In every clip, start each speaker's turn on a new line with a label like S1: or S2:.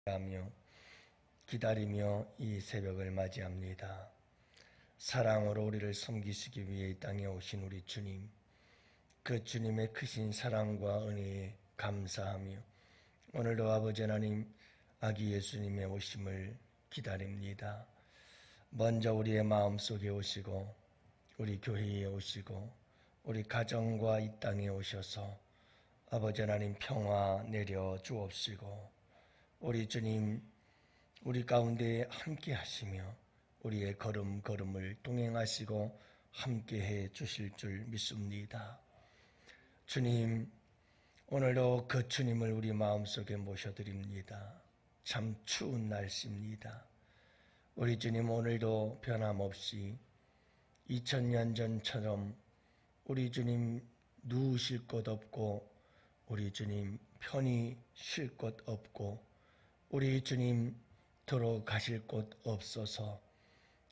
S1: 하며 기다리며 이 새벽을 맞이합니다. 사랑으로 우리를 섬기시기 위해 이 땅에 오신 우리 주님, 그 주님의 크신 사랑과 은혜에 감사하며 오늘도 아버지 하나님 아기 예수님의 오심을 기다립니다. 먼저 우리의 마음속에 오시고 우리 교회에 오시고 우리 가정과 이 땅에 오셔서 아버지 하나님 평화 내려 주옵시고 우리 주님 우리 가운데 함께 하시며 우리의 걸음걸음을 동행하시고 함께해 주실 줄 믿습니다. 주님, 오늘도 그 주님을 우리 마음속에 모셔드립니다. 참 추운 날씨입니다. 우리 주님 오늘도 변함없이 2000년 전처럼 우리 주님 누우실 곳 없고 우리 주님 편히 쉴 곳 없고 우리 주님 들어가실 곳 없어서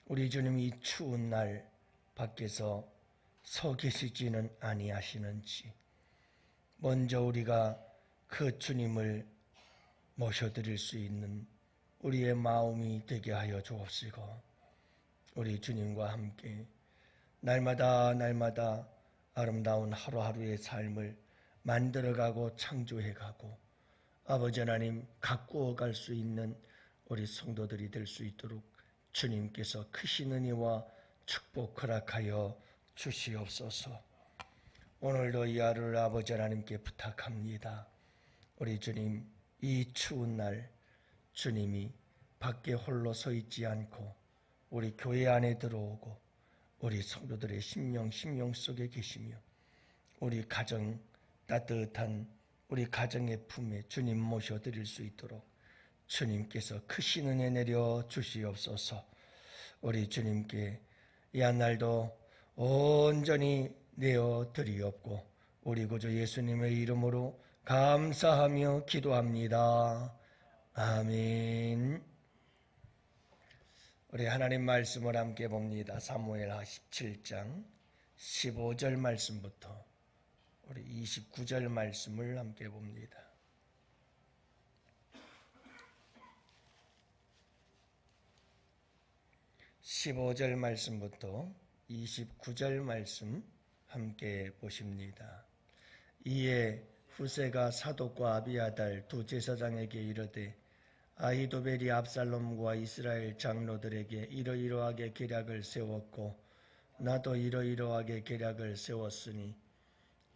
S1: 우리 주님 이 추운 날 밖에서 서 계시지는 아니하시는지 먼저 우리가 그 주님을 모셔드릴 수 있는 우리의 마음이 되게 하여 주옵시고 우리 주님과 함께 날마다 아름다운 하루하루의 삶을 만들어가고 창조해가고 아버지 하나님 가꾸어 갈 수 있는 우리 성도들이 될 수 있도록 주님께서 크신 은혜와 축복 허락하여 주시옵소서. 오늘도 이 하루를 아버지 하나님께 부탁합니다. 우리 주님 이 추운 날 주님이 밖에 홀로 서 있지 않고 우리 교회 안에 들어오고 우리 성도들의 심령 속에 계시며 우리 가정 따뜻한 우리 가정의 품에 주님 모셔드릴 수 있도록 주님께서 크신 은혜 내려 주시옵소서. 우리 주님께 이 한날도 온전히 내어 드리옵고 우리 구주 예수님의 이름으로 감사하며 기도합니다. 아멘. 우리 하나님 말씀을 함께 봅니다. 사무엘하 17장 15절 말씀부터 우리 29절 말씀을 함께 봅니다. (15절) 말씀부터 29절 말씀 함께 보십니다. 이에 후세가 사독과 아비아달 두 제사장에게 이르되 아히도벨이 압살롬과 이스라엘 장로들에게 이러이러하게 계략을 세웠고 나도 이러이러하게 계략을 세웠으니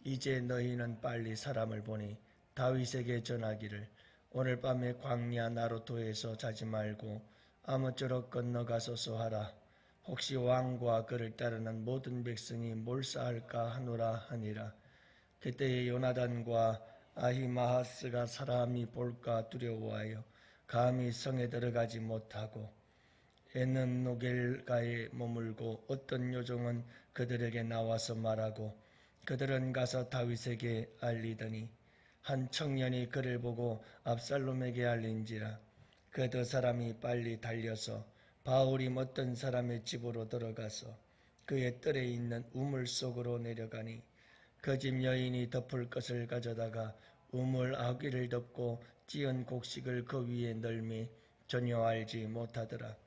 S1: 이제 너희는 빨리 사람을 보니 다윗에게 전하기를 오늘 밤에 광야 나루토에서 자지 말고 아무쪼록 건너가소서 하라. 혹시 왕과 그를 따르는 모든 백성이 몰사할까 하노라 하니라. 그때에 요나단과 아히마하스가 사람이 볼까 두려워하여 감히 성에 들어가지 못하고 에는 노겔가에 머물고 어떤 요종은 그들에게 나와서 말하고 그들은 가서 다윗에게 알리더니 한 청년이 그를 보고 압살롬에게 알린지라. 그 두 사람이 빨리 달려서 바울이 어떤 사람의 집으로 들어가서 그의 뜰에 있는 우물 속으로 내려가니 그 집 여인이 덮을 것을 가져다가 우물 아귀를 덮고 찌은 곡식을 그 위에 널미 전혀 알지 못하더라.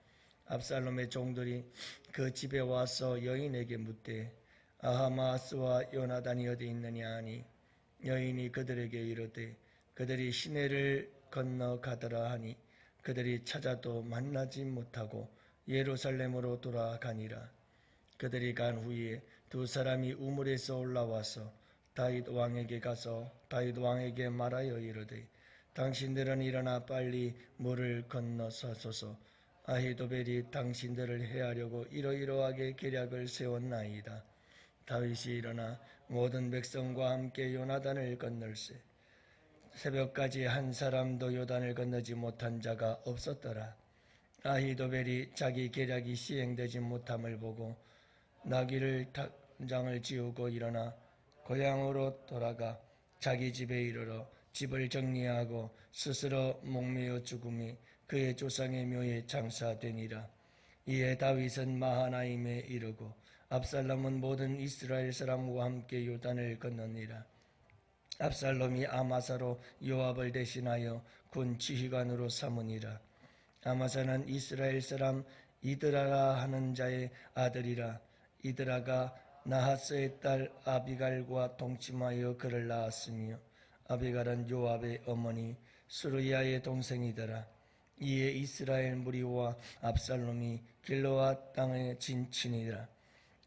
S1: 압살롬의 종들이 그 집에 와서 여인에게 묻되 아하마스와 요나단이 어디 있느냐 하니 여인이 그들에게 이르되 그들이 시내를 건너가더라 하니 그들이 찾아도 만나지 못하고 예루살렘으로 돌아가니라. 그들이 간 후에 두 사람이 우물에서 올라와서 다윗 왕에게 가서 다윗 왕에게 말하여 이르되 당신들은 일어나 빨리 물을 건너서소서. 아히도벨이 당신들을 해하려고 이러이러하게 계략을 세웠나이다. 다윗이 일어나 모든 백성과 함께 요나단을 건널세 새벽까지 한 사람도 요단을 건너지 못한 자가 없었더라. 아히도벨이 자기 계략이 시행되지 못함을 보고 나귀를 단장을 지우고 일어나 고향으로 돌아가 자기 집에 이르러 집을 정리하고 스스로 목매어 죽음이 그의 조상의 묘에 장사되니라. 이에 다윗은 마하나임에 이르고 압살롬은 모든 이스라엘 사람과 함께 요단을 건너니라. 압살롬이 아마사로 요압을 대신하여 군 지휘관으로 삼으니라. 아마사는 이스라엘 사람 이드라라 하는 자의 아들이라. 이드라가 나하스의 딸 아비갈과 동침하여 그를 낳았으며 아비갈은 요압의 어머니 수르야의 동생이더라. 이에 이스라엘 무리와 압살롬이 길르앗 땅에 진친이라.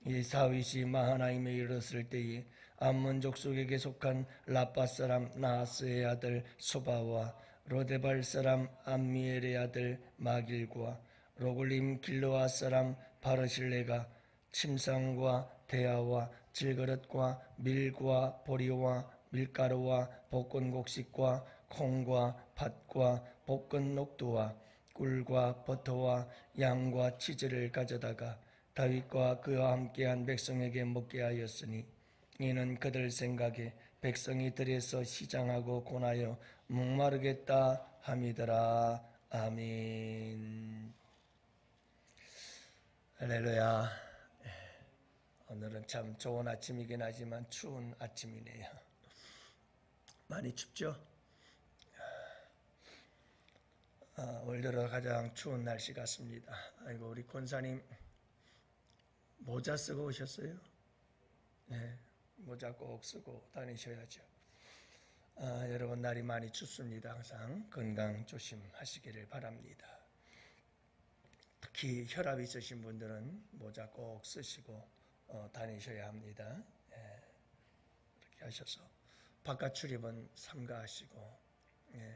S1: 이 다윗이 마하나임에 이르렀을 때에 암몬 족속에게 속한 라빠 사람 나하스의 아들 소바와 로데발 사람 암미엘의 아들 마길과 로글림 길르앗 사람 바르실레가 침상과 대야와 질그릇과 밀과 보리와 밀가루와 볶은 곡식과 콩과 팥과 볶은 녹두와 꿀과 버터와 양과 치즈를 가져다가 다윗과 그와 함께한 백성에게 먹게 하였으니 이는 그들 생각에 백성이 들에서 시장하고 고나여 목마르겠다 함이더라. 아멘. 할렐루야. 오늘은 참 좋은 아침이긴 하지만 추운 아침이네요. 많이 춥죠? 올 들어 가장 추운 날씨 같습니다. 아이고, 우리 권사님 모자 쓰고 오셨어요? 네, 모자 꼭 쓰고 다니셔야죠. 여러분, 날이 많이 춥습니다. 항상 건강 조심하시기를 바랍니다. 특히 혈압 있으신 분들은 모자 꼭 쓰시고 다니셔야 합니다. 그렇게 하셔서 바깥 출입은 삼가하시고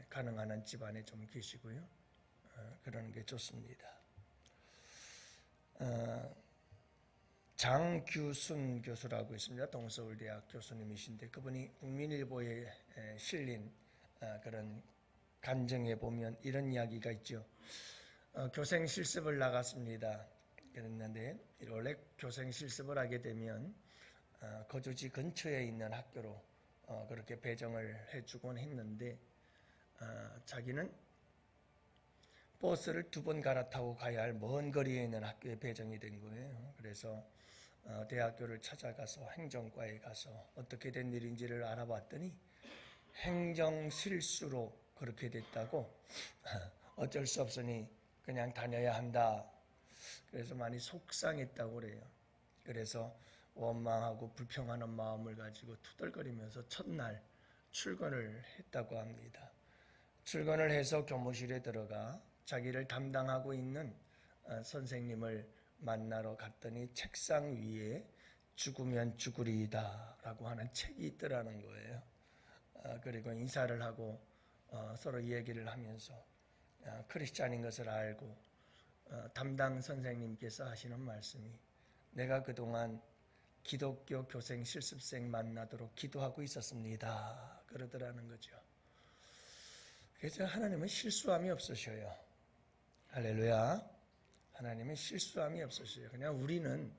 S1: 가능한 한 집안에 좀 계시고요. 그러는 게 좋습니다. 장규순 교수라고 있습니다. 동서울대학 교수님이신데 그분이 국민일보에 실린 그런 간증에 보면 이런 이야기가 있죠. 교생 실습을 나갔습니다. 그랬는데 원래 교생 실습을 하게 되면 거주지 근처에 있는 학교로 그렇게 배정을 해주곤 했는데 자기는 버스를 2번 갈아타고 가야 할 먼 거리에 있는 학교에 배정이 된 거예요. 그래서 대학교를 찾아가서 행정과에 가서 어떻게 된 일인지를 알아봤더니 행정실수로 그렇게 됐다고 어쩔 수 없으니 그냥 다녀야 한다. 그래서 많이 속상했다고 그래요. 그래서 원망하고 불평하는 마음을 가지고 투덜거리면서 첫날 출근을 했다고 합니다. 출근을 해서 교무실에 들어가 자기를 담당하고 있는 선생님을 만나러 갔더니 책상 위에 죽으면 죽으리이다 라고 하는 책이 있더라는 거예요. 그리고 인사를 하고 서로 얘기를 하면서 크리스찬인 것을 알고 담당 선생님께서 하시는 말씀이 내가 그동안 기독교 교생 실습생 만나도록 기도하고 있었습니다. 그러더라는 거죠. 그래서 하나님은 실수함이 없으셔요. 할렐루야. 하나님은 실수함이 없으셔요. 그냥 우리는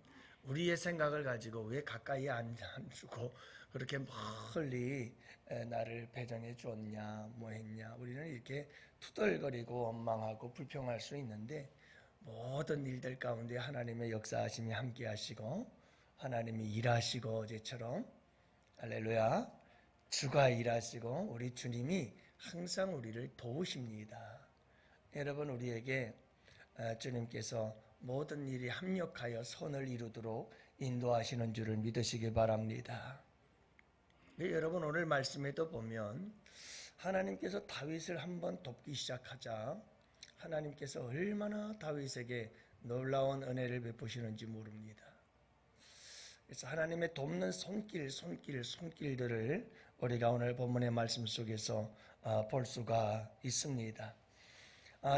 S1: 우리의 생각을 가지고 왜 가까이 안 주고 그렇게 멀리 나를 배정해 줬냐 뭐 했냐 우리는 이렇게 투덜거리고 원망하고 불평할 수 있는데 모든 일들 가운데 하나님의 역사하심이 함께 하시고 하나님이 일하시고 어제처럼 할렐루야 주가 일하시고 우리 주님이 항상 우리를 도우십니다. 여러분 우리에게 주님께서 모든 일이 합력하여 선을 이루도록 인도하시는 줄을 믿으시기 바랍니다. 여러분 오늘 말씀에도 보면 하나님께서 다윗을 한번 돕기 시작하자 하나님께서 얼마나 다윗에게 놀라운 은혜를 베푸시는지 모릅니다. 그래서 하나님의 돕는 손길들을 우리가 오늘 본문의 말씀 속에서 볼 수가 있습니다.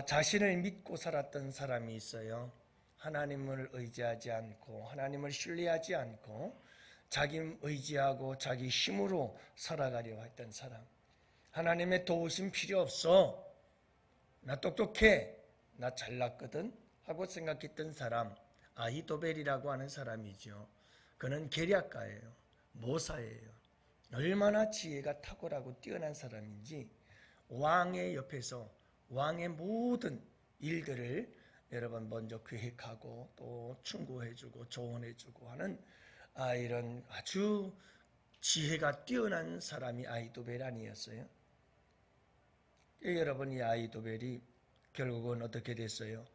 S1: 자신을 믿고 살았던 사람이 있어요. 하나님을 의지하지 않고 하나님을 신뢰하지 않고 자기 의지하고 자기 힘으로 살아가려 했던 사람. 하나님의 도우심 필요 없어. 나 똑똑해. 나 잘났거든 하고 생각했던 사람. 아히도벨이라고 하는 사람이죠. 그는 계략가예요. 모사예요. 얼마나 지혜가 탁월하고 뛰어난 사람인지 왕의 옆에서 왕의 모든 일들을 여러분 먼저 계획하고 또 충고해주고 조언해주고 하는 이런 아주 지혜가 뛰어난 사람이 아히도벨 아니었어요? 여러분, 이 아히도벨이 결국은 어떻게 됐어요?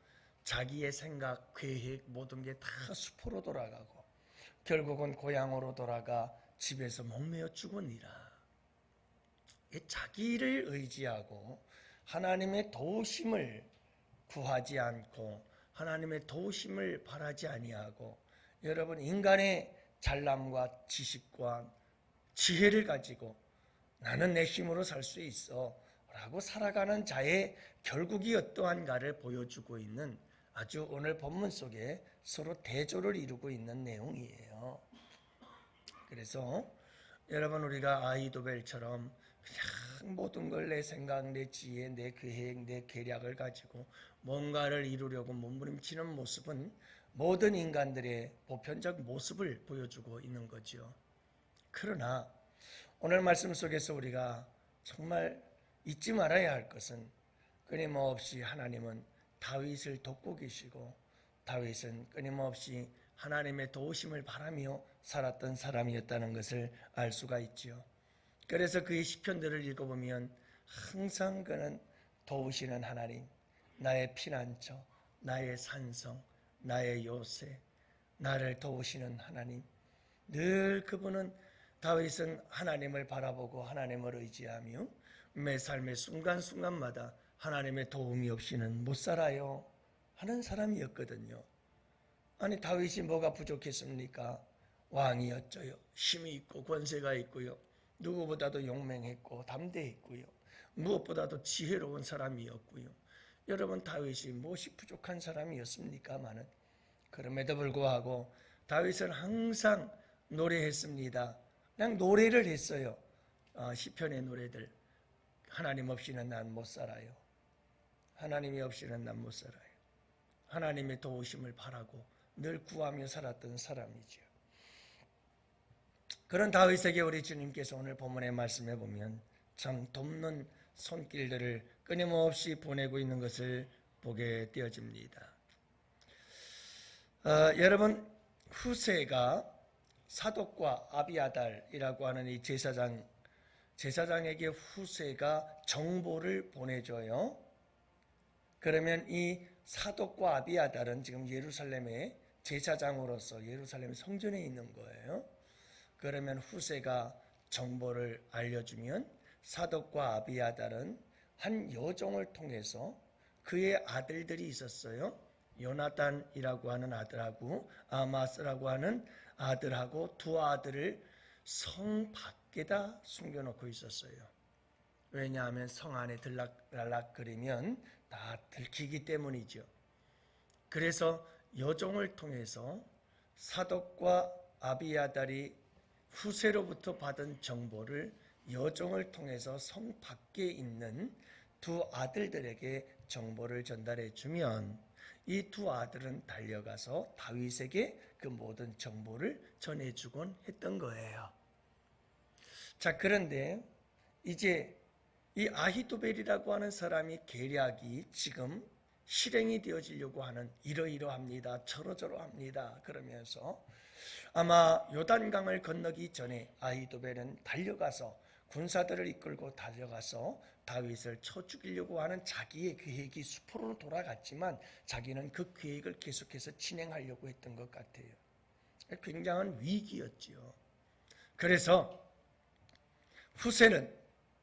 S1: 자기의 생각, 계획 모든 게 다 수포로 돌아가고 결국은 고향으로 돌아가 집에서 목매어 죽으니라. 자기를 의지하고 하나님의 도우심을 구하지 않고 하나님의 도우심을 바라지 아니하고 여러분, 인간의 잘남과 지식과 지혜를 가지고 나는 내 힘으로 살 수 있어 라고 살아가는 자의 결국이 어떠한가를 보여주고 있는 아주 오늘 본문 속에 서로 대조를 이루고 있는 내용이에요. 그래서 여러분, 우리가 아히도벨처럼 그냥 모든 걸 내 생각, 내 지혜, 내 계획, 내 계략을 가지고 뭔가를 이루려고 몸부림치는 모습은 모든 인간들의 보편적 모습을 보여주고 있는 거죠. 그러나 오늘 말씀 속에서 우리가 정말 잊지 말아야 할 것은 끊임없이 하나님은 다윗을 돕고 계시고 다윗은 끊임없이 하나님의 도우심을 바라며 살았던 사람이었다는 것을 알 수가 있죠. 그래서 그의 시편들을 읽어보면 항상 그는 도우시는 하나님, 나의 피난처, 나의 산성, 나의 요새, 나를 도우시는 하나님, 늘 그분은 다윗은 하나님을 바라보고 하나님을 의지하며 매 삶의 순간순간마다 하나님의 도움이 없이는 못 살아요 하는 사람이었거든요. 아니, 다윗이 뭐가 부족했습니까? 왕이었죠요. 힘이 있고 권세가 있고요. 누구보다도 용맹했고 담대했고요. 무엇보다도 지혜로운 사람이었고요. 여러분, 다윗이 무엇이 부족한 사람이었습니까마는 그럼에도 불구하고 다윗은 항상 노래했습니다. 그냥 노래를 했어요. 시편의 노래들. 하나님 없이는 난 못 살아요. 하나님이 없이는 난 못 살아요. 하나님의 도우심을 바라고 늘 구하며 살았던 사람이죠. 그런 다윗에게 우리 주님께서 오늘 본문의 말씀해 보면 참 돕는 손길들을 끊임없이 보내고 있는 것을 보게 되어집니다. 여러분, 후세가 사독과 아비아달이라고 하는 이 제사장에게 후세가 정보를 보내줘요. 그러면 이 사독과 아비아달은 지금 예루살렘의 제사장으로서 예루살렘 성전에 있는 거예요. 그러면 후세가 정보를 알려주면 사독과 아비아달은 한 여종을 통해서 그의 아들들이 있었어요. 요나단이라고 하는 아들하고 아마스라고 하는 아들하고 두 아들을 성 밖에다 숨겨놓고 있었어요. 왜냐하면 성 안에 들락거리면 다 들키기 때문이죠. 그래서 여종을 통해서 사독과 아비아달이 후세로부터 받은 정보를 여종을 통해서 성 밖에 있는 두 아들들에게 정보를 전달해 주면 이 두 아들은 달려가서 다윗에게 그 모든 정보를 전해주곤 했던 거예요. 자, 그런데 이제 이 아히도벨이라고 하는 사람이 계략이 지금 실행이 되어지려고 하는 이러이러합니다. 저러저러합니다. 그러면서 아마 요단강을 건너기 전에 아히도벨은 달려가서 군사들을 이끌고 달려가서 다윗을 쳐 죽이려고 하는 자기의 계획이 수포로 돌아갔지만 자기는 그 계획을 계속해서 진행하려고 했던 것 같아요. 굉장한 위기였지요. 그래서 후세는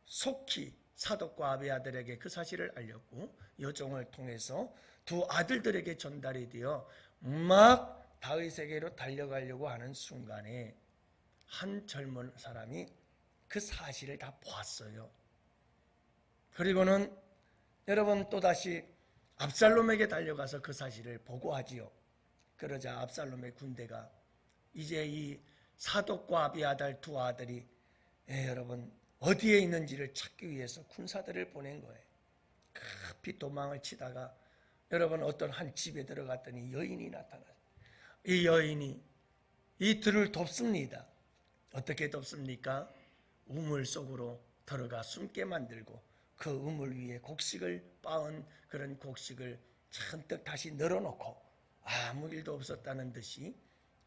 S1: 속히 사독과 아비아들에게 그 사실을 알렸고 여종을 통해서 두 아들들에게 전달이 되어 막 다윗에게로 달려가려고 하는 순간에 한 젊은 사람이 그 사실을 다 보았어요. 그리고는 여러분 또다시 압살롬에게 달려가서 그 사실을 보고하지요. 그러자 압살롬의 군대가 이제 이 사독과 아비아달 두 아들이 여러분 어디에 있는지를 찾기 위해서 군사들을 보낸 거예요. 급히 도망을 치다가 여러분 어떤 한 집에 들어갔더니 여인이 나타났어요. 이 여인이 이 들을 돕습니다. 어떻게 돕습니까? 우물 속으로 들어가 숨게 만들고 그 우물 위에 곡식을 빻은 그런 곡식을 잔뜩 다시 널어놓고 아무 일도 없었다는 듯이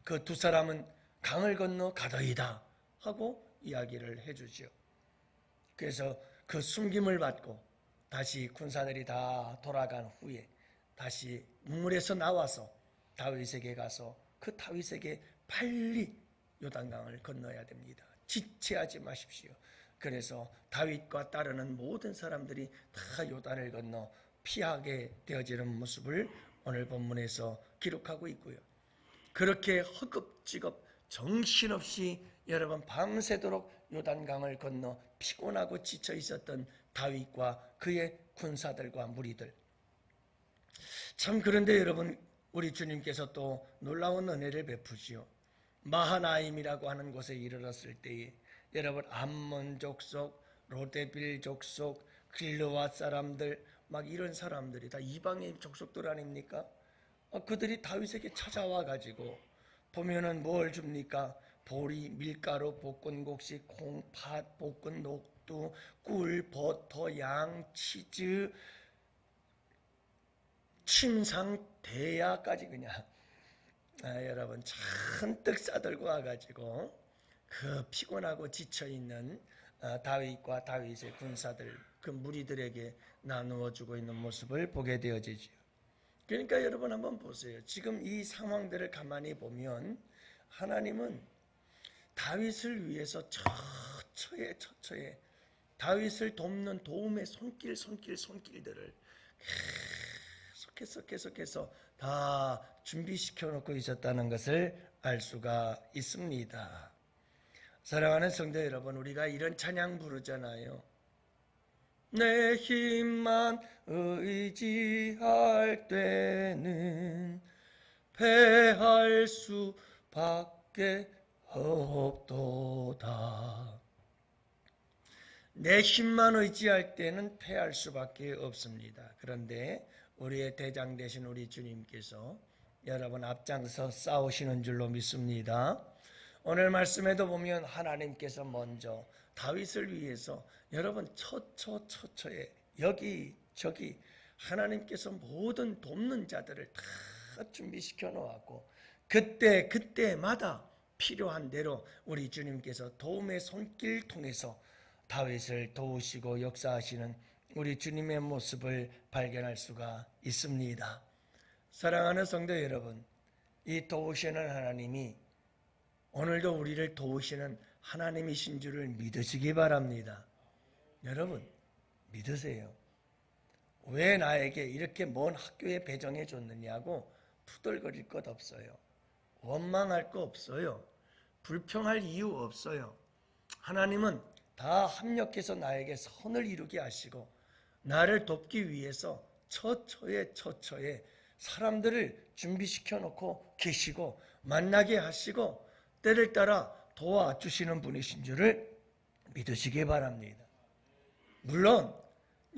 S1: 그 두 사람은 강을 건너 가더이다 하고 이야기를 해주지요. 그래서 그 숨김을 받고 다시 군사들이 다 돌아간 후에 다시 문물에서 나와서 다윗에게 가서 그 다윗에게 빨리 요단강을 건너야 됩니다. 지체하지 마십시오. 그래서 다윗과 따르는 모든 사람들이 다 요단을 건너 피하게 되어지는 모습을 오늘 본문에서 기록하고 있고요. 그렇게 허겁지겁 정신없이 여러분 밤새도록 요단강을 건너 피곤하고 지쳐 있었던 다윗과 그의 군사들과 무리들. 참 그런데 여러분 우리 주님께서 또 놀라운 은혜를 베푸시오. 마하나임이라고 하는 곳에 이르렀을 때에 여러분 암몬 족속, 로데빌 족속, 길르앗 사람들 막 이런 사람들이 다 이방의 족속들 아닙니까? 그들이 다윗에게 찾아와 가지고 보면은 뭘 줍니까? 보리, 밀가루, 볶은 곡식, 콩, 팥, 볶은 녹두, 꿀, 버터, 양, 치즈, 침상, 대야까지 그냥 여러분 잔뜩 싸들고 와가지고 그 피곤하고 지쳐있는 다윗과 다윗의 군사들 그 무리들에게 나누어주고 있는 모습을 보게 되어지죠. 그러니까 여러분 한번 보세요. 지금 이 상황들을 가만히 보면 하나님은 다윗을 위해서 처처에 다윗을 돕는 도움의 손길들을 계속해서 다 준비시켜 놓고 있었다는 것을 알 수가 있습니다. 사랑하는 성도 여러분, 우리가 이런 찬양 부르잖아요. 내 힘만 의지할 때는 패할 수밖에 없도다. 내 힘만 의지할 때는 패할 수밖에 없습니다. 그런데 우리의 대장 되신 우리 주님께서 여러분 앞장서 싸우시는 줄로 믿습니다. 오늘 말씀에도 보면 하나님께서 먼저 다윗을 위해서 여러분 처처에 여기저기 하나님께서 모든 돕는 자들을 다 준비시켜 놓았고 그때마다 필요한 대로 우리 주님께서 도움의 손길 통해서 다윗을 도우시고 역사하시는 우리 주님의 모습을 발견할 수가 있습니다. 사랑하는 성도 여러분, 이 도우시는 하나님이 오늘도 우리를 도우시는 하나님이신 줄을 믿으시기 바랍니다. 여러분 믿으세요. 왜 나에게 이렇게 먼 학교에 배정해 줬느냐고 투덜거릴 것 없어요. 원망할 거 없어요. 불평할 이유 없어요. 하나님은 다 합력해서 나에게 선을 이루게 하시고 나를 돕기 위해서 처처에 사람들을 준비시켜 놓고 계시고 만나게 하시고 때를 따라 도와주시는 분이신 줄을 믿으시기 바랍니다. 물론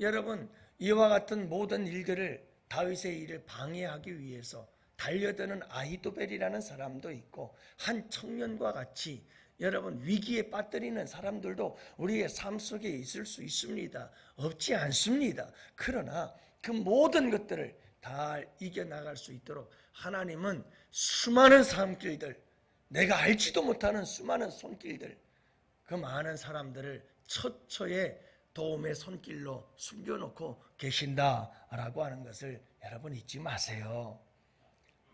S1: 여러분 이와 같은 모든 일들을 다윗의 일을 방해하기 위해서 달려드는 아히도벨이라는 사람도 있고 한 청년과 같이 여러분 위기에 빠뜨리는 사람들도 우리의 삶 속에 있을 수 있습니다. 없지 않습니다. 그러나 그 모든 것들을 다 이겨나갈 수 있도록 하나님은 수많은 삶길들, 내가 알지도 못하는 수많은 손길들, 그 많은 사람들을 처처에 도움의 손길로 숨겨놓고 계신다라고 하는 것을 여러분 잊지 마세요.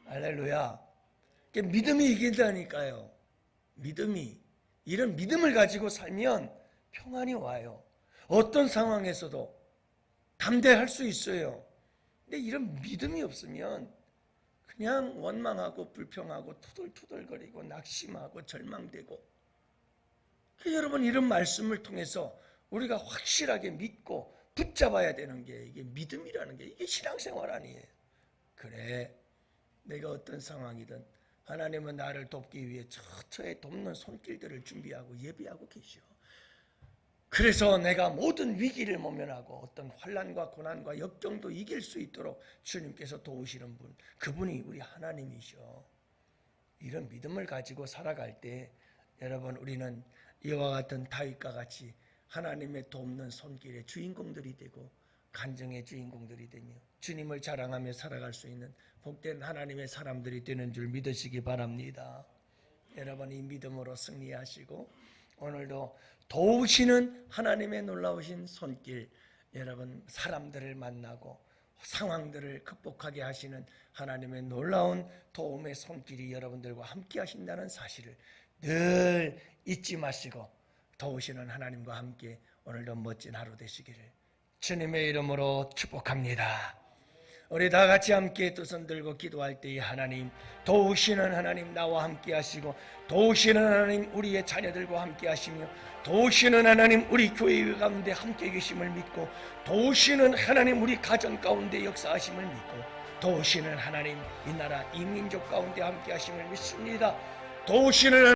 S1: 할렐루야. 믿음이 이긴다니까요. 믿음이. 이런 믿음을 가지고 살면 평안이 와요. 어떤 상황에서도 담대할 수 있어요. 근데 이런 믿음이 없으면 그냥 원망하고 불평하고 투덜투덜거리고 낙심하고 절망되고. 여러분 이런 말씀을 통해서 우리가 확실하게 믿고 붙잡아야 되는 게 이게 믿음이라는 게 이게 신앙생활 아니에요. 그래 내가 어떤 상황이든 하나님은 나를 돕기 위해 처처에 돕는 손길들을 준비하고 예비하고 계시오. 그래서 내가 모든 위기를 모면하고 어떤 환난과 고난과 역경도 이길 수 있도록 주님께서 도우시는 분, 그분이 우리 하나님이셔. 이런 믿음을 가지고 살아갈 때 여러분 우리는 이와 같은 다윗과 같이 하나님의 돕는 손길의 주인공들이 되고 간증의 주인공들이 되며 주님을 자랑하며 살아갈 수 있는 복된 하나님의 사람들이 되는 줄 믿으시기 바랍니다. 여러분 이 믿음으로 승리하시고 오늘도 도우시는 하나님의 놀라우신 손길, 여러분 사람들을 만나고 상황들을 극복하게 하시는 하나님의 놀라운 도움의 손길이 여러분들과 함께 하신다는 사실을 늘 잊지 마시고 도우시는 하나님과 함께 오늘도 멋진 하루 되시기를 주님의 이름으로 축복합니다. 우리 다 같이 함께 두 손 들고 기도할 때에 하나님, 도우시는 하나님 나와 함께 하시고, 도우시는 하나님 우리의 자녀들과 함께 하시며, 도우시는 하나님 우리 교회 가운데 함께 계심을 믿고, 도우시는 하나님 우리 가정 가운데 역사하심을 믿고, 도우시는 하나님 이 나라 이 민족 가운데 함께 하심을 믿습니다. 도우시는